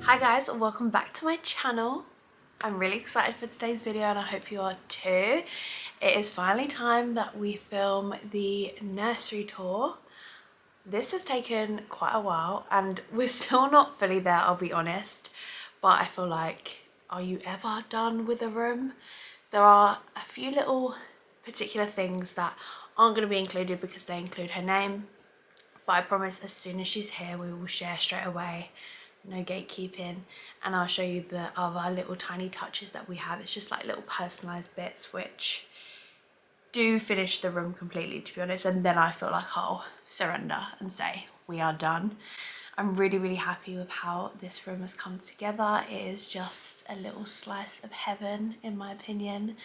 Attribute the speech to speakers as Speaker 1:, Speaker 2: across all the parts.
Speaker 1: Hi guys, welcome back to my channel. I'm really excited for today's video and I hope you are too. It is finally time that we film the nursery tour. This has taken quite a while and we're still not fully there, I'll be honest, but I feel like, are you ever done with a room? There are a few little particular things that aren't going to be included because they include her name, but I promise as soon as she's here we will share straight away. No gatekeeping, and I'll show you the other little tiny touches that we have. It's just like little personalized bits which do finish the room completely, to be honest, and then I feel like I'll surrender and say we are done. I'm really happy with how this room has come together. It is just a little slice of heaven in my opinion.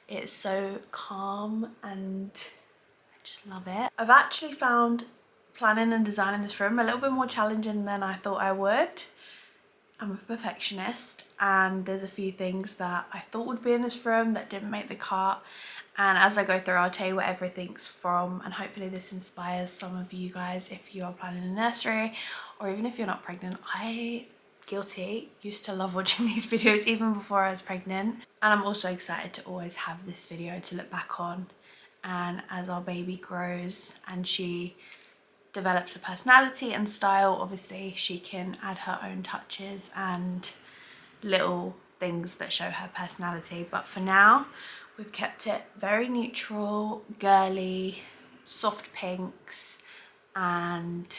Speaker 1: It's so calm and I just love it. I've actually found planning and designing this room a little bit more challenging than I thought I would. I'm a perfectionist and there's a few things that I thought would be in this room that didn't make the cut, and as I go through I'll tell you where everything's from, and hopefully this inspires some of you guys if you are planning a nursery or even if you're not pregnant. I used to love watching these videos even before I was pregnant, and I'm also excited to always have this video to look back on, and as our baby grows and she develops a personality and style, obviously she can add her own touches and little things that show her personality. But for now we've kept it very neutral, girly, soft pinks, and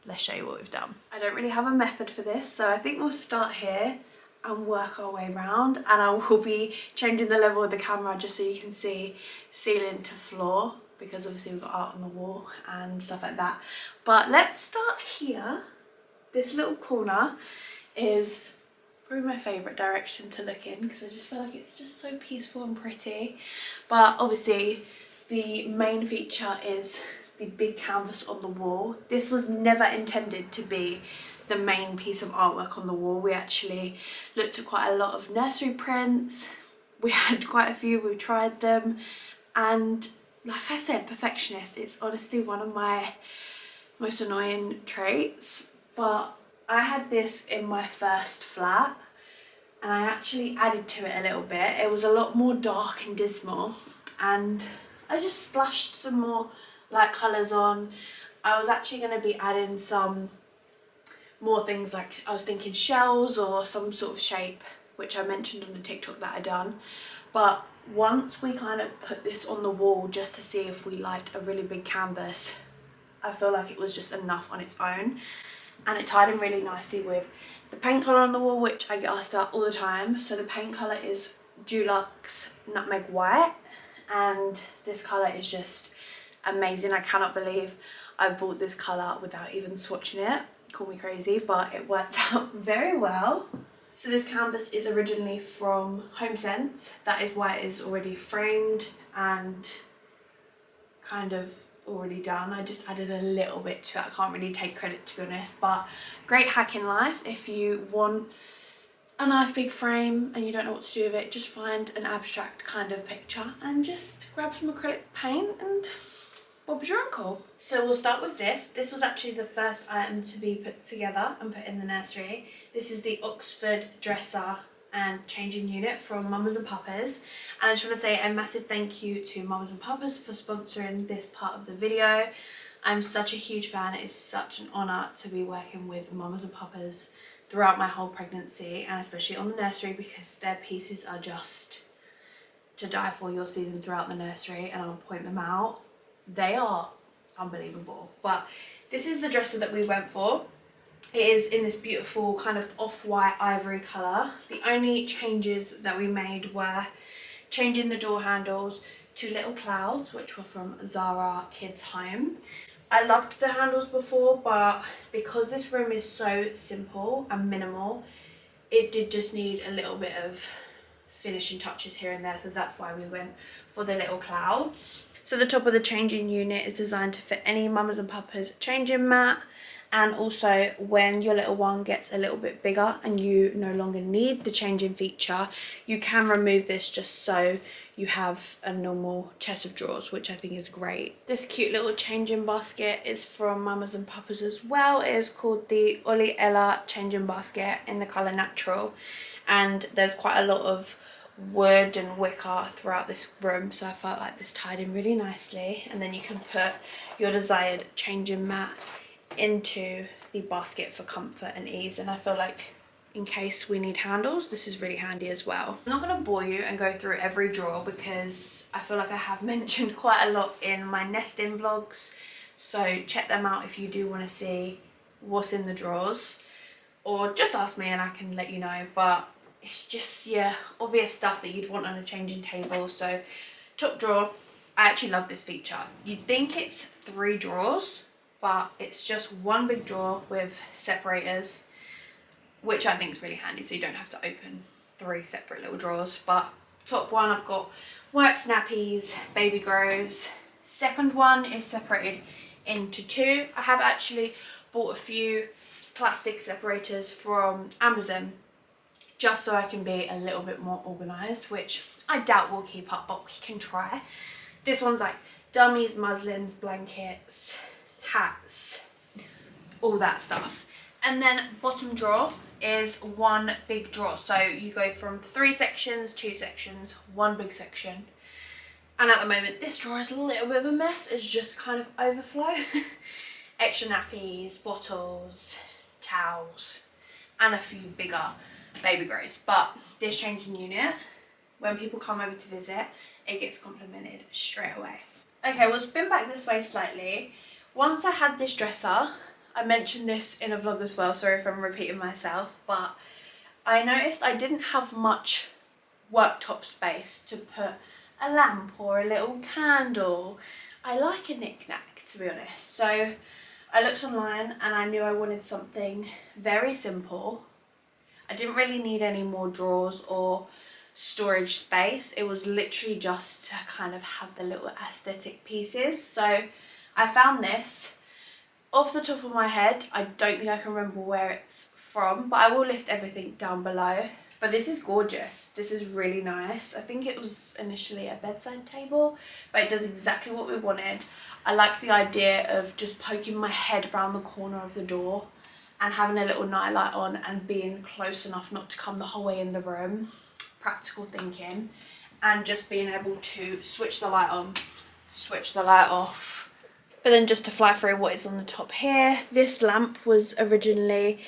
Speaker 1: let's show you what we've done. I don't really have a method for this, so I think we'll start here and work our way around, and I will be changing the level of the camera just so you can see ceiling to floor, because obviously we've got art on the wall and stuff like that. But let's start here. This little corner is probably my favourite direction to look in because I just feel like it's just so peaceful and pretty. But obviously the main feature is the big canvas on the wall. This was never intended to be the main piece of artwork on the wall. We actually looked at quite a lot of nursery prints. We had quite a few, we tried them, and like I said, perfectionist, it's honestly one of my most annoying traits. But I had this in my first flat and I actually added to it a little bit. It was a lot more dark and dismal, and I just splashed some more light colours on. I was actually going to be adding some more things, like I was thinking shells or some sort of shape, which I mentioned on the TikTok that I done. But once we kind of put this on the wall just to see if we liked a really big canvas, I feel like it was just enough on its own, and it tied in really nicely with the paint colour on the wall, which I get asked about all the time. So the paint colour is Dulux Nutmeg White, and this colour is just amazing. I cannot believe I bought this colour without even swatching it. Call me crazy, but it worked out very well. So this canvas is originally from Home Sense. That is why it is already framed and kind of already done. I just added a little bit to it. I can't really take credit, to be honest, but great hack in life. If you want a nice big frame and you don't know what to do with it, just find an abstract kind of picture and just grab some acrylic paint and Bob's your uncle. So we'll start with this. This was actually the first item to be put together and put in the nursery. This is the Oxford dresser and changing unit from Mamas and Papas. And I just want to say a massive thank you to Mamas and Papas for sponsoring this part of the video. I'm such a huge fan. It is such an honour to be working with Mamas and Papas throughout my whole pregnancy, and especially on the nursery, because their pieces are just to die for. You'll see them throughout the nursery and I'll point them out. They are unbelievable. But this is the dresser that we went for. It is in this beautiful kind of off-white ivory colour. The only changes that we made were changing the door handles to little clouds, which were from Zara Kids Home. I loved the handles before, but because this room is so simple and minimal, it did just need a little bit of finishing touches here and there, so that's why we went for the little clouds. So the top of the changing unit is designed to fit any Mamas and Papas changing mat, And also when your little one gets a little bit bigger and you no longer need the changing feature, you can remove this just so you have a normal chest of drawers, which I think is great. This cute little changing basket is from Mamas and Papas as well. It is called the Ollie Ella changing basket in the colour natural, and there's quite a lot of wood and wicker throughout this room, so I felt like this tied in really nicely. And then you can put your desired changing mat into the basket for comfort and ease, and I feel like in case we need handles, this is really handy as well. I'm not going to bore you and go through every drawer because I feel like I have mentioned quite a lot in my nesting vlogs, so check them out if you do want to see what's in the drawers, or just ask me and I can let you know. But it's just, yeah, obvious stuff that you'd want on a changing table. So top drawer, I actually love this feature. You'd think it's 3 drawers, but it's just one big drawer with separators, which I think is really handy, so you don't have to open 3 separate little drawers. But top one, I've got wipes, nappies, baby grows. Second one is separated into 2. I have actually bought a few plastic separators from Amazon just so I can be a little bit more organised, which I doubt will keep up, but we can try. This one's like dummies, muslins, blankets, hats, all that stuff. And then bottom drawer is one big drawer, so you go from 3 sections, 2 sections, one big section. And at the moment this drawer is a little bit of a mess. It's just kind of overflow. Extra nappies, bottles, towels, and a few bigger baby grows. But this changing unit, when people come over to visit, it gets complimented straight away. Okay, we'll spin back this way slightly. Once I had this dresser, I mentioned this in a vlog as well, sorry if I'm repeating myself, but I noticed I didn't have much worktop space to put a lamp or a little candle. I like a knick-knack, to be honest. So I looked online and I knew I wanted something very simple. I didn't really need any more drawers or storage space. It was literally just to kind of have the little aesthetic pieces. So I found this. Off the top of my head, I don't think I can remember where it's from, but I will list everything down below. But this is gorgeous. This is really nice. I think it was initially a bedside table, but it does exactly what we wanted. I like the idea of just poking my head around the corner of the door and having a little nightlight on and being close enough not to come the whole way in the room. Practical thinking. And just being able to switch the light on, switch the light off. But then just to fly through what is on the top here, this lamp was originally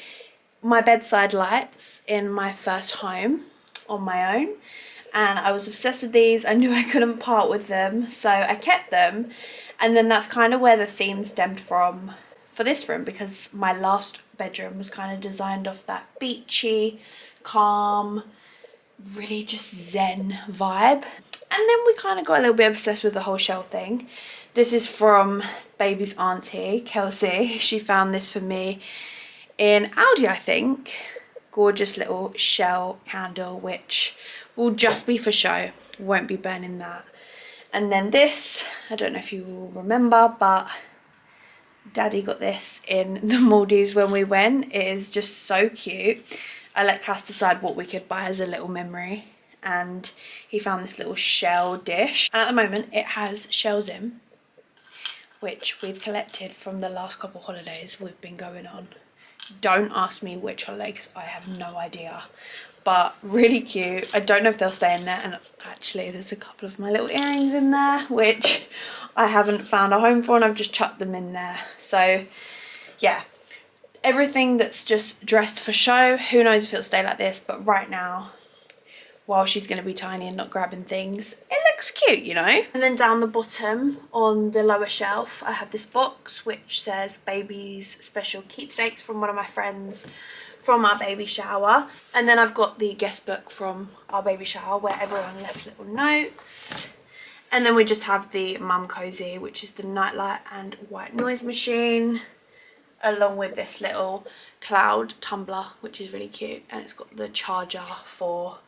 Speaker 1: my bedside lights in my first home on my own, and I was obsessed with these. I knew I couldn't part with them, so I kept them. And then that's kind of where the theme stemmed from for this room, because my last bedroom was kind of designed off that beachy, calm, really just zen vibe. And then we kind of got a little bit obsessed with the whole shell thing. This is from baby's auntie, Kelsey. She found this for me in Aldi, I think. Gorgeous little shell candle, which will just be for show. Won't be burning that. And then this, I don't know if you will remember, but Daddy got this in the Maldives when we went. It is just so cute. I let Cass decide what we could buy as a little memory, and he found this little shell dish. And at the moment it has shells in, which we've collected from the last couple holidays we've been going on. Don't ask me which holiday, because I have no idea, but really cute. I don't know if they'll stay in there, and actually there's a couple of my little earrings in there which I haven't found a home for, and I've just chucked them in there. So yeah, everything that's just dressed for show, who knows if it'll stay like this, but right now, while she's going to be tiny and not grabbing things, it looks cute, you know. And then down the bottom on the lower shelf, I have this box which says baby's special keepsakes from one of my friends from our baby shower. And then I've got the guest book from our baby shower where everyone left little notes. And then we just have the mum cozy, which is the nightlight and white noise machine, along with this little cloud tumbler, which is really cute, and it's got the charger for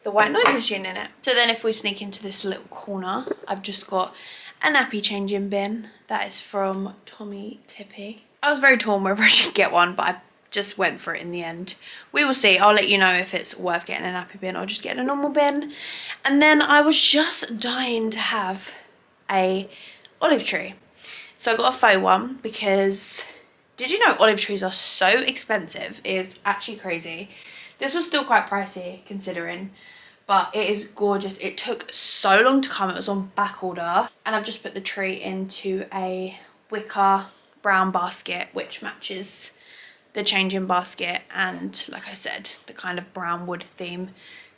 Speaker 1: the white noise machine in it. So then if we sneak into this little corner, I've just got a nappy changing bin that is from Tommy Tippy. I was very torn whether I should get one, but I just went for it in the end. We will see. I'll let you know if it's worth getting a nappy bin or just getting a normal bin. And then I was just dying to have a olive tree. So I got a faux one because, did you know olive trees are so expensive? It is actually crazy. This was still quite pricey considering, but it is gorgeous. It took so long to come. It was on back order. And I've just put the tree into a wicker brown basket, which matches the changing basket and, like I said, the kind of brown wood theme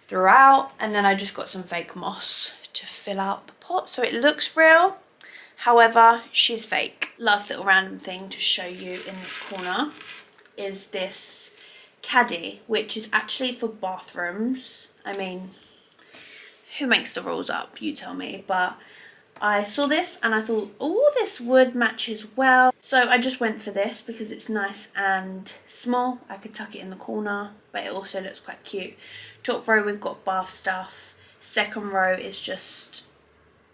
Speaker 1: throughout. And then I just got some fake moss to fill out the pot so it looks real. However, she's fake. Last little random thing to show you in this corner is this caddy, which is actually for bathrooms. I mean, who makes the rules up? You tell me. But I saw this and I thought, oh, this wood matches well. So I just went for this because it's nice and small. I could tuck it in the corner, but it also looks quite cute. Top row, we've got bath stuff. Second row is just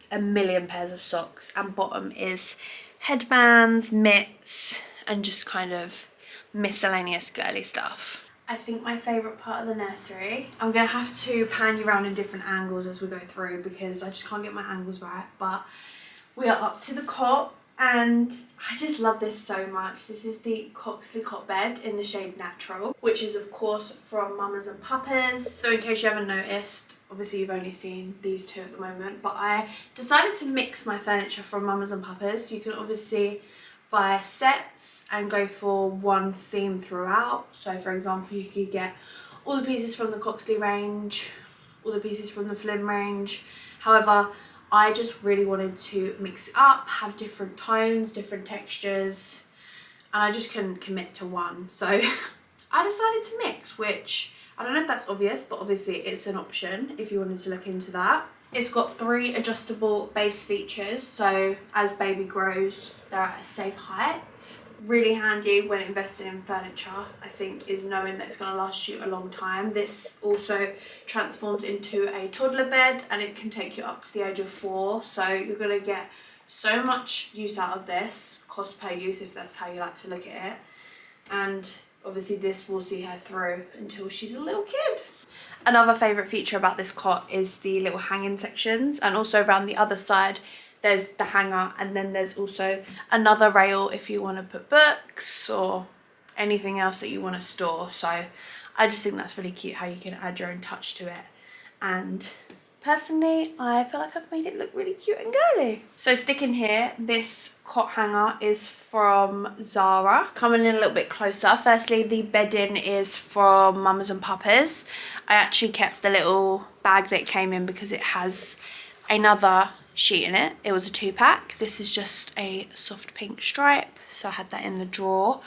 Speaker 1: a million pairs of socks. And bottom is headbands, mitts, and just kind of miscellaneous girly stuff. I think my favourite part of the nursery, I'm going to have to pan you around in different angles as we go through because I just can't get my angles right, but we are up to the cot and I just love this so much. This is the Coxley cot bed in the shade Natural, which is of course from Mamas and Papas. So in case you haven't noticed, obviously you've only seen these two at the moment, but I decided to mix my furniture from Mamas and Papas. You can obviously buy sets and go for one theme throughout. So for example, you could get all the pieces from the Coxley range, all the pieces from the Flim range. However, I just really wanted to mix it up, have different tones, different textures, and I just couldn't commit to one. So I decided to mix, which I don't know if that's obvious, but obviously it's an option if you wanted to look into that. It's got 3 adjustable base features, so as baby grows, they're at a safe height. Really handy when investing in furniture, I think, is knowing that it's going to last you a long time. This also transforms into a toddler bed and it can take you up to the age of 4. So you're going to get so much use out of this, cost per use if that's how you like to look at it. And obviously this will see her through until she's a little kid. Another favourite feature about this cot is the little hanging sections, and also around the other side there's the hanger, and then there's also another rail if you want to put books or anything else that you want to store. So I just think that's really cute how you can add your own touch to it, and personally I feel like I've made it look really cute and girly. So sticking here, this cot hanger is from Zara. Coming in a little bit closer, firstly the bedding is from Mamas and Papas. I actually kept the little bag that it came in because it has another sheet in it. It was a 2-pack. This is just a soft pink stripe, so I had that in the drawer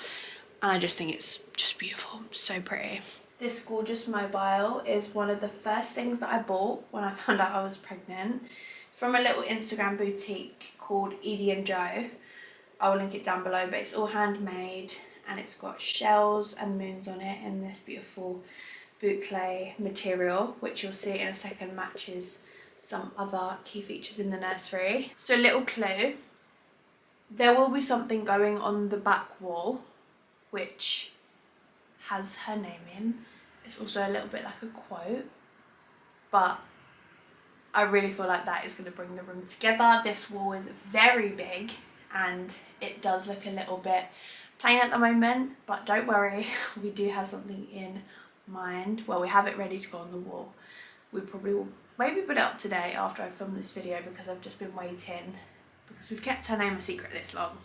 Speaker 1: and I just think it's just beautiful, so pretty. This gorgeous mobile is one of the first things that I bought when I found out I was pregnant. It's from a little Instagram boutique called Edie and Joe. I will link it down below, but it's all handmade and it's got shells and moons on it in this beautiful boucle material, which you'll see in a second matches some other key features in the nursery. So little clue, there will be something going on the back wall which has her name in. It's also a little bit like a quote, but I really feel like that is going to bring the room together. This wall is very big and it does look a little bit plain at the moment, but don't worry, we do have something in mind. Well, we have it ready to go on the wall. We probably will maybe put it up today after I film this video because I've just been waiting, because we've kept her name a secret this long.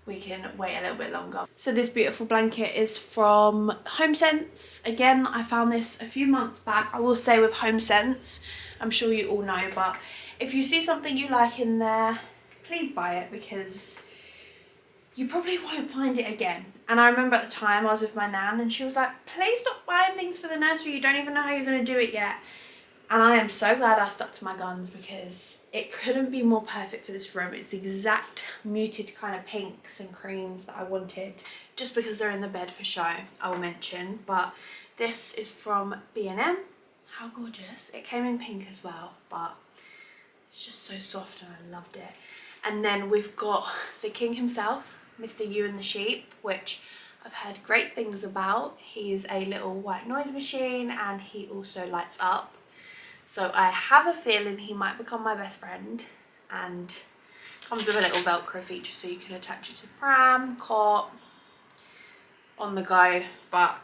Speaker 1: We can wait a little bit longer. So this beautiful blanket is from HomeSense. Again, I found this a few months back. I will say with HomeSense, I'm sure you all know, but if you see something you like in there, please buy it because you probably won't find it again. And I remember at the time I was with my nan and she was like, please stop buying things for the nursery, you don't even know how you're going to do it yet. And I am so glad I stuck to my guns because it couldn't be more perfect for this room. It's the exact muted kind of pinks and creams that I wanted, just because they're in the bed for show, I will mention. But this is from B&M. How gorgeous. It came in pink as well, but it's just so soft and I loved it. And then we've got the king himself, Mr. You and the Sheep, which I've heard great things about. He's a little white noise machine and he also lights up. So I have a feeling he might become my best friend, and comes with a little Velcro feature so you can attach it to the pram, cot, on the go. But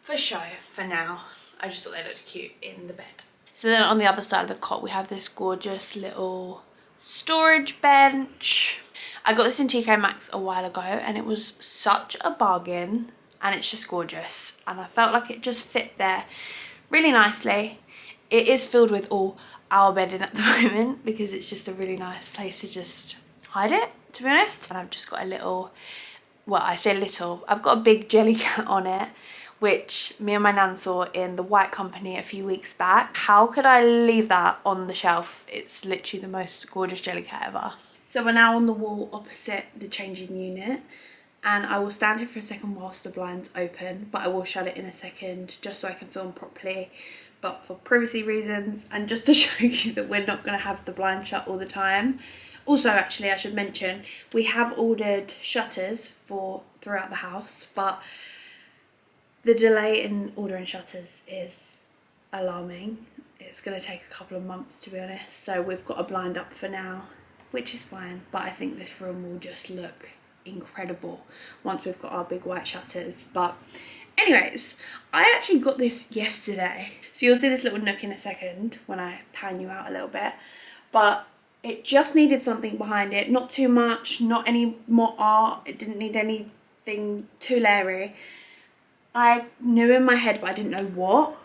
Speaker 1: for show, for now, I just thought they looked cute in the bed. So then on the other side of the cot we have this gorgeous little storage bench. I got this in TK Maxx a while ago and it was such a bargain, and it's just gorgeous, and I felt like it just fit there really nicely. It is filled with all our bedding at the moment because it's just a really nice place to just hide it, to be honest. And I've just got a little, well, I say little, I've got a big jelly cat on it, which me and my nan saw in the White Company a few weeks back. How could I leave that on the shelf? It's literally the most gorgeous jelly cat ever. So we're now on the wall opposite the changing unit, and I will stand here for a second whilst the blind's open, but I will shut it in a second just so I can film properly, but for privacy reasons and just to show you that we're not going to have the blind shut all the time. Also, actually, I should mention, we have ordered shutters for throughout the house, but the delay in ordering shutters is alarming. It's going to take a couple of months, to be honest, so we've got a blind up for now, which is fine, but I think this room will just look incredible once we've got our big white shutters. But anyways, I actually got this yesterday, so you'll see this little nook in a second when I pan you out a little bit, but it just needed something behind it, not too much, not any more art, it didn't need anything too leery. I knew in my head but I didn't know what.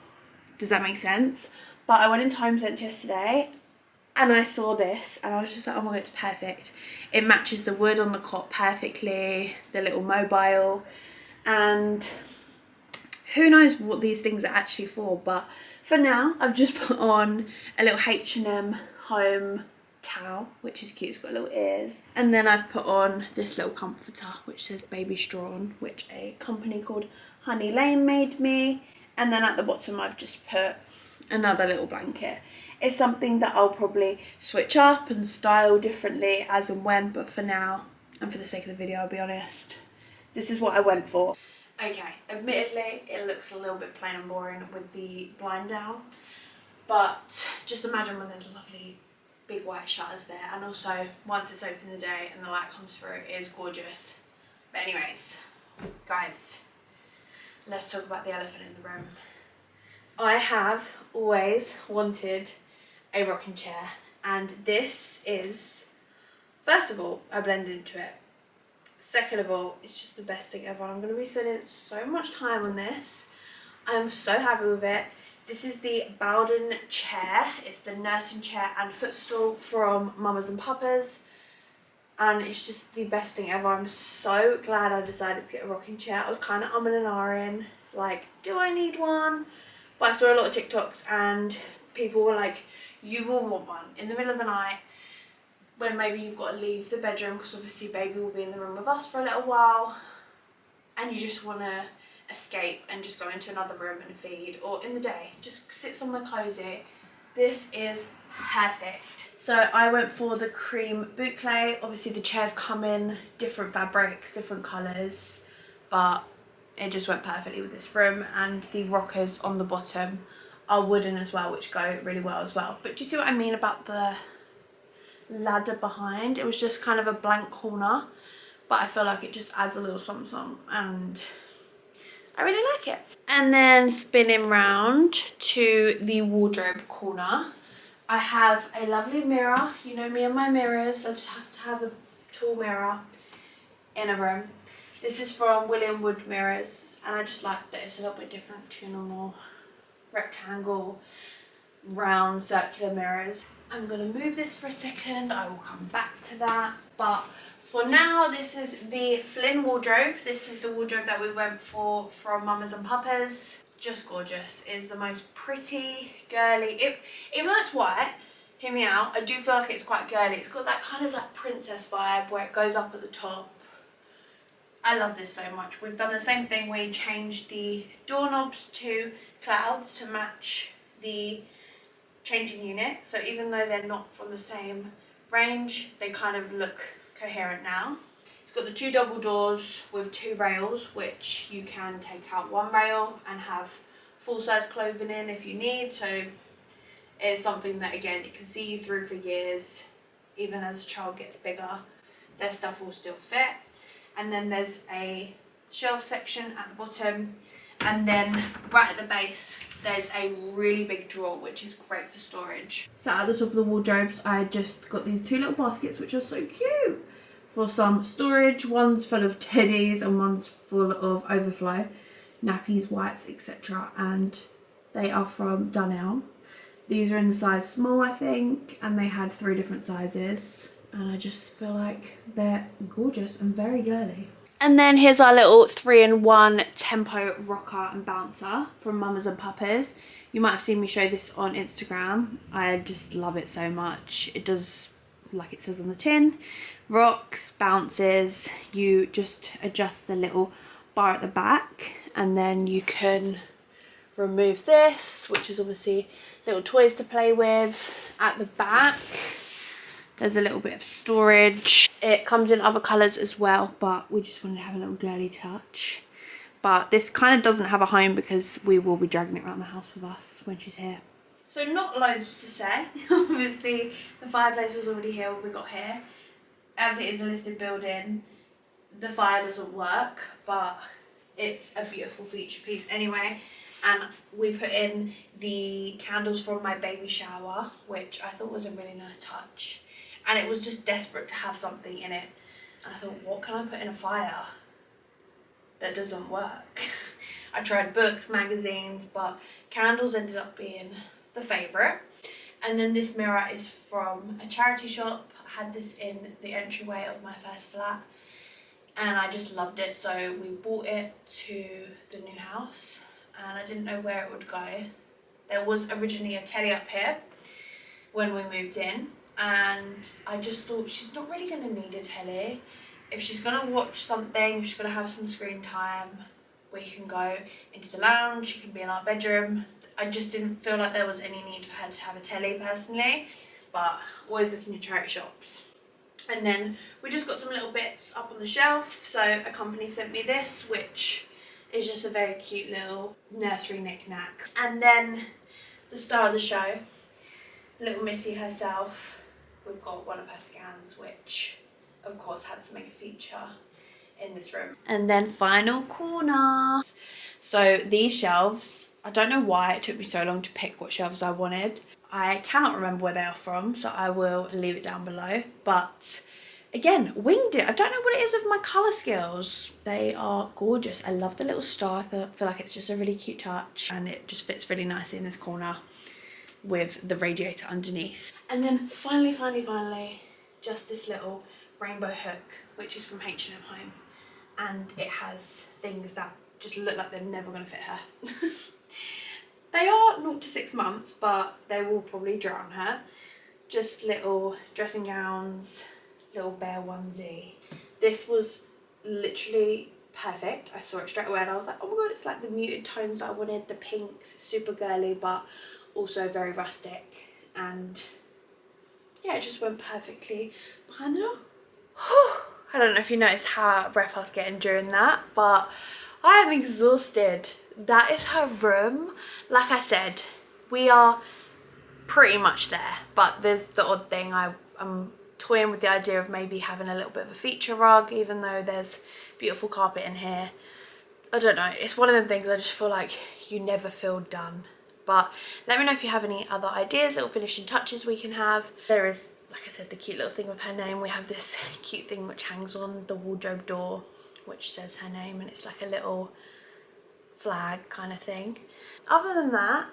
Speaker 1: Does that make sense? But I went into Home Sense yesterday and I saw this and I was just like, oh my god, it's perfect. It matches the wood on the cot perfectly, the little mobile, and who knows what these things are actually for. But for now, I've just put on a little H&M home towel, which is cute, it's got little ears. And then I've put on this little comforter, which says Baby Straw on, which a company called Honey Lane made me. And then at the bottom, I've just put another little blanket. It's something that I'll probably switch up and style differently as and when, but for now, and for the sake of the video, I'll be honest, this is what I went for. Okay, admittedly, it looks a little bit plain and boring with the blind down, but just imagine when there's lovely big white shutters there, and also once it's open in the day and the light comes through, it is gorgeous. But anyways, guys, let's talk about the elephant in the room. I have always wanted a rocking chair, and this is, first of all, I blend into it. Second of all, it's just the best thing ever. I'm going to be spending so much time on this. I'm so happy with it. This is the Bowden chair. It's the nursing chair and footstool from Mamas and Papas, and it's just the best thing ever. I'm so glad I decided to get a rocking chair. I was kind of umming and ahhing, like, do I need one? But I saw a lot of TikToks and people were like, you will want one in the middle of the night when maybe you've got to leave the bedroom because obviously baby will be in the room with us for a little while and you just want to escape and just go into another room and feed, or in the day just sit somewhere cozy. This is perfect. So I went for the cream boucle. Obviously the chairs come in different fabrics, different colours, but it just went perfectly with this room, and the rockers on the bottom are wooden as well, which go really well as well. But do you see what I mean about the ladder behind? It was just kind of a blank corner, but I feel like it just adds a little something, and I really like it. And then spinning round to the wardrobe corner, I have a lovely mirror. You know me and my mirrors, I just have to have a tall mirror in a room. This is from William Wood Mirrors, and I just like that it's a little bit different to normal rectangle, round, circular mirrors. I'm going to move this for a second, I will come back to that. But for now, this is the Flynn wardrobe. This is the wardrobe that we went for from Mamas and Papas. Just gorgeous. It is the most pretty, girly, even though it's white, hear me out, I do feel like it's quite girly. It's got that kind of like princess vibe where it goes up at the top. I love this so much. We've done the same thing. We changed the doorknobs to clouds to match the changing unit. So even though they're not from the same range, they kind of look coherent now. It's got the 2 double doors with 2 rails, which you can take out 1 rail and have full size clothing in if you need. So it is something that, again, it can see you through for years. Even as a child gets bigger, their stuff will still fit. And then there's a shelf section at the bottom, and then right at the base there's a really big drawer, which is great for storage. So at the top of the wardrobes, I just got these 2 little baskets, which are so cute, for some storage. One's full of teddies and one's full of overflow, nappies, wipes, etc. And they are from Dunelm. These are in the size small, I think, and they had 3 different sizes, and I just feel like they're gorgeous and very girly. And then here's our little 3-in-1 tempo rocker and bouncer from Mamas and Papas. You might have seen me show this on Instagram. I just love it so much. It does, like it says on the tin, rocks, bounces. You just adjust the little bar at the back, and then you can remove this, which is obviously little toys to play with. At the back there's a little bit of storage. It comes in other colours as well, but we just wanted to have a little girly touch. But this kind of doesn't have a home because we will be dragging it around the house with us when she's here. So not loads to say. Obviously the fireplace was already here when we got here. As it is a listed building, the fire doesn't work, but it's a beautiful feature piece anyway. And we put in the candles from my baby shower, which I thought was a really nice touch. And it was just desperate to have something in it. And I thought, what can I put in a fire that doesn't work? I tried books, magazines, but candles ended up being the favourite. And then this mirror is from a charity shop. I had this in the entryway of my first flat, and I just loved it. So we bought it to the new house, and I didn't know where it would go. There was originally a telly up here when we moved in, and I just thought she's not really going to need a telly. If she's going to watch something, if she's going to have some screen time, we can go into the lounge, she can be in our bedroom. I just didn't feel like there was any need for her to have a telly personally, but always looking at charity shops. And then we just got some little bits up on the shelf. So a company sent me this, which is just a very cute little nursery knick-knack. And then the star of the show, little Missy herself. We've got one of her scans, which of course had to make a feature in this room. And then final corner. So these shelves, I don't know why it took me so long to pick what shelves I wanted. I cannot remember where they are from, so I will leave it down below. But again, winged it. I don't know what it is with my colour skills. They are gorgeous. I love the little star. I feel like it's just a really cute touch, and it just fits really nicely in this corner with the radiator underneath. And then finally, just this little rainbow hook, which is from H&M Home, and it has things that just look like they're never going to fit her. They are 0 to 6 months, but they will probably drown her. Just little dressing gowns, little bear onesie. This was literally perfect. I saw it straight away and I was like, oh my god, it's like the muted tones that I wanted. The pinks, super girly, but also very rustic. And yeah, it just went perfectly behind the door. I don't know if you noticed how breath I was getting during that, but I am exhausted. That is her room. Like I said, we are pretty much there, but there's the odd thing. I'm toying with the idea of maybe having a little bit of a feature rug, even though there's beautiful carpet in here. I don't know, it's one of them things I just feel like you never feel done. But let me know if you have any other ideas, little finishing touches we can have. There is, like I said, the cute little thing with her name. We have this cute thing which hangs on the wardrobe door, which says her name, and it's like a little flag kind of thing. Other than that,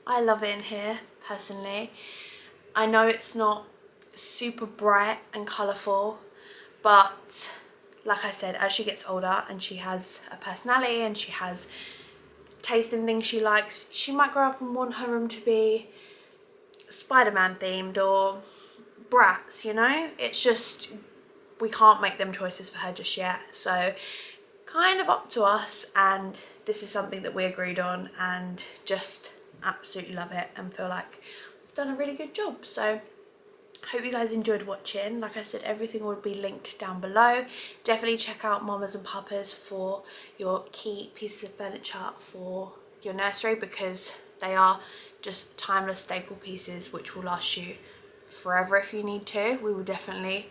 Speaker 1: I love it in here personally. I know it's not super bright and colourful, but like I said, as she gets older and she has a personality and she has taste in things she likes, she might grow up and want her room to be Spider-Man themed or Bratz, you know? It's just, we can't make them choices for her just yet. So kind of up to us, and this is something that we agreed on, and just absolutely love it and feel like we've done a really good job. So Hope you guys enjoyed watching. Like I said, everything will be linked down below. Definitely check out Mamas and Papas for your key pieces of furniture for your nursery, because they are just timeless staple pieces which will last you forever if you need to. We will definitely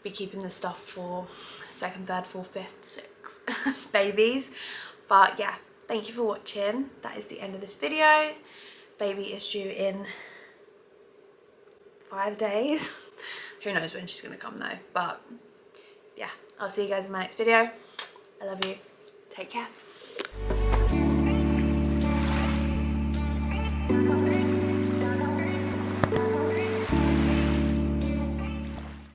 Speaker 1: be keeping the stuff for second, third, fourth, fifth, sixth babies. But yeah, thank you for watching. That is the end of this video. Baby is due in 5 days. Who knows when she's gonna come though. But yeah, I'll see you guys in my next video. I love you. Take care.